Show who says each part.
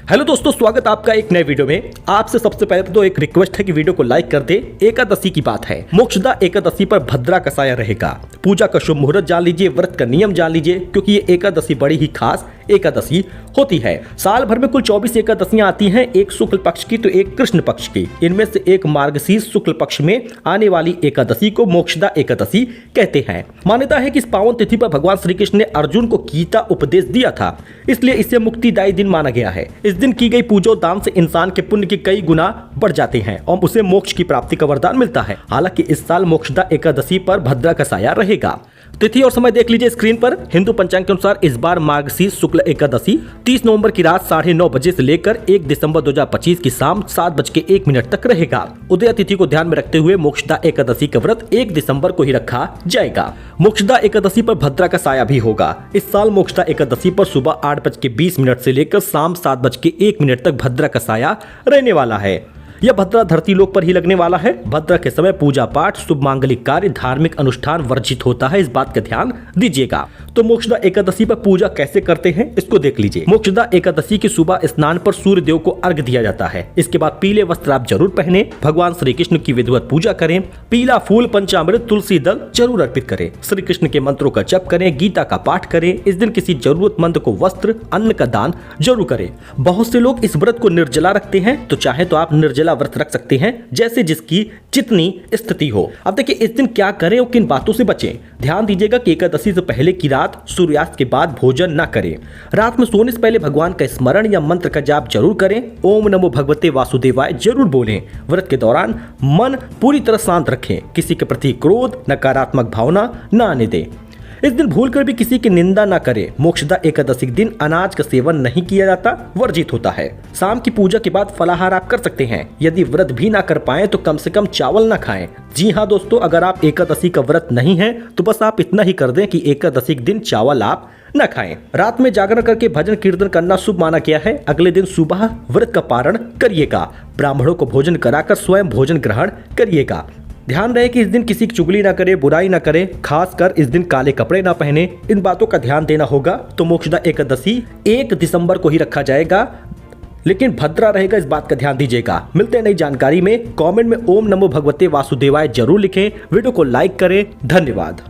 Speaker 1: Hello दोस्तों, स्वागत आपका एक नए वीडियो में। आपसे सबसे पहले तो एक रिक्वेस्ट है कि वीडियो को लाइक कर दे। एकादशी की बात है, मोक्षदा एकादशी पर भद्रा का साया रहेगा। पूजा का शुभ मुहूर्त जान लीजिए, व्रत का नियम जान लीजिए, क्योंकि ये एकादशी बड़ी ही खास एकादशी होती है। साल भर में कुल 24 एकादशियां आती हैं, एक शुक्ल पक्ष की तो एक कृष्ण पक्ष की। इनमें से एक मार्गशीर्ष शुक्ल पक्ष में आने वाली एकादशी को मोक्षदा एकादशी कहते हैं। मान्यता है कि इस पावन तिथि पर भगवान श्री कृष्ण ने अर्जुन को गीता उपदेश दिया था, इसलिए इसे मुक्तिदायी दिन माना गया है। इस दिन की गई पूजा दान से इंसान के पुण्य के कई गुना बढ़ जाते हैं और उसे मोक्ष की प्राप्ति का वरदान मिलता है। हालांकि इस साल मोक्षदा एकादशी पर भद्रा का साया रहेगा। तिथि और समय देख लीजिए स्क्रीन पर। हिंदू पंचांग के अनुसार इस बार मार्गशीर्ष शुक्ल एकादशी 30 नवंबर की रात 9:30 बजे से लेकर 1 दिसंबर 2025 की शाम 7:01 तक रहेगा। उदय तिथि को ध्यान में रखते हुए मोक्षदा एकादशी का व्रत 1 दिसंबर को ही रखा जाएगा। मोक्षदा एकादशी पर भद्रा का साया भी होगा। इस साल मोक्षदा एकादशी पर सुबह 8:20 से लेकर शाम 7:01 तक भद्रा का साया रहने वाला है। यह भद्रा धरती लोक पर ही लगने वाला है। भद्रा के समय पूजा पाठ, शुभ मांगलिक कार्य, धार्मिक अनुष्ठान वर्जित होता है, इस बात का ध्यान दीजिएगा। तो मोक्षदा एकादशी पर पूजा कैसे करते हैं इसको देख लीजिए। मोक्षदा एकादशी की सुबह स्नान पर सूर्य देव को अर्घ दिया जाता है। इसके बाद पीले वस्त्र आप जरूर पहने, भगवान श्री कृष्ण की विधिवत पूजा करें, पीला फूल, पंचामृत, तुलसी दल जरूर अर्पित करें, श्री कृष्ण के मंत्रों का जप करें, गीता का पाठ करें। इस दिन किसी जरूरतमंद को वस्त्र, अन्न का दान जरूर करें। बहुत से लोग इस व्रत को निर्जला रखते हैं, तो चाहे तो आप निर्जला व्रत रख सकते हैं, जैसे जिसकी जितनी स्थिति हो। अब देखिए इस दिन क्या करें और किन बातों से बचें। ध्यान दीजिएगा कि एकादशी से पहले की रात सूर्यास्त के बाद भोजन न करें। रात में सोने से पहले भगवान का स्मरण या मंत्र का जाप जरूर करें। ओम नमो भगवते वासुदेवाय जरूर बोलें। व्रत के दौरान मन पूरी तरह शांत रखें। किसी के प्रति क्रोध, नकारात्मक भावना न आने दें। इस दिन भूलकर भी किसी की निंदा न करें। मोक्षदा एकादशी के दिन अनाज का सेवन नहीं किया जाता, वर्जित होता है। शाम की पूजा के बाद फलाहार आप कर सकते हैं। यदि व्रत भी ना कर पाए तो कम से कम चावल ना खाएं। जी हाँ दोस्तों, अगर आप एकादशी का व्रत नहीं है तो बस आप इतना ही कर दें कि एकादशी के दिन चावल आप न खाएं। रात में जागरण करके भजन कीर्तन करना शुभ माना गया है। अगले दिन सुबह व्रत का पारण करिएगा। ब्राह्मणों को भोजन कराकर स्वयं भोजन ग्रहण करिएगा। ध्यान रहे कि इस दिन किसी की चुगली ना करें, बुराई ना करें, खासकर इस दिन काले कपड़े ना पहने। इन बातों का ध्यान देना होगा। तो मोक्षदा एकादशी 1 दिसंबर को ही रखा जाएगा, लेकिन भद्रा रहेगा, इस बात का ध्यान दीजिएगा। मिलते हैं नई जानकारी में। कमेंट में ओम नमो भगवते वासुदेवाय जरूर लिखें। वीडियो को लाइक करें। धन्यवाद।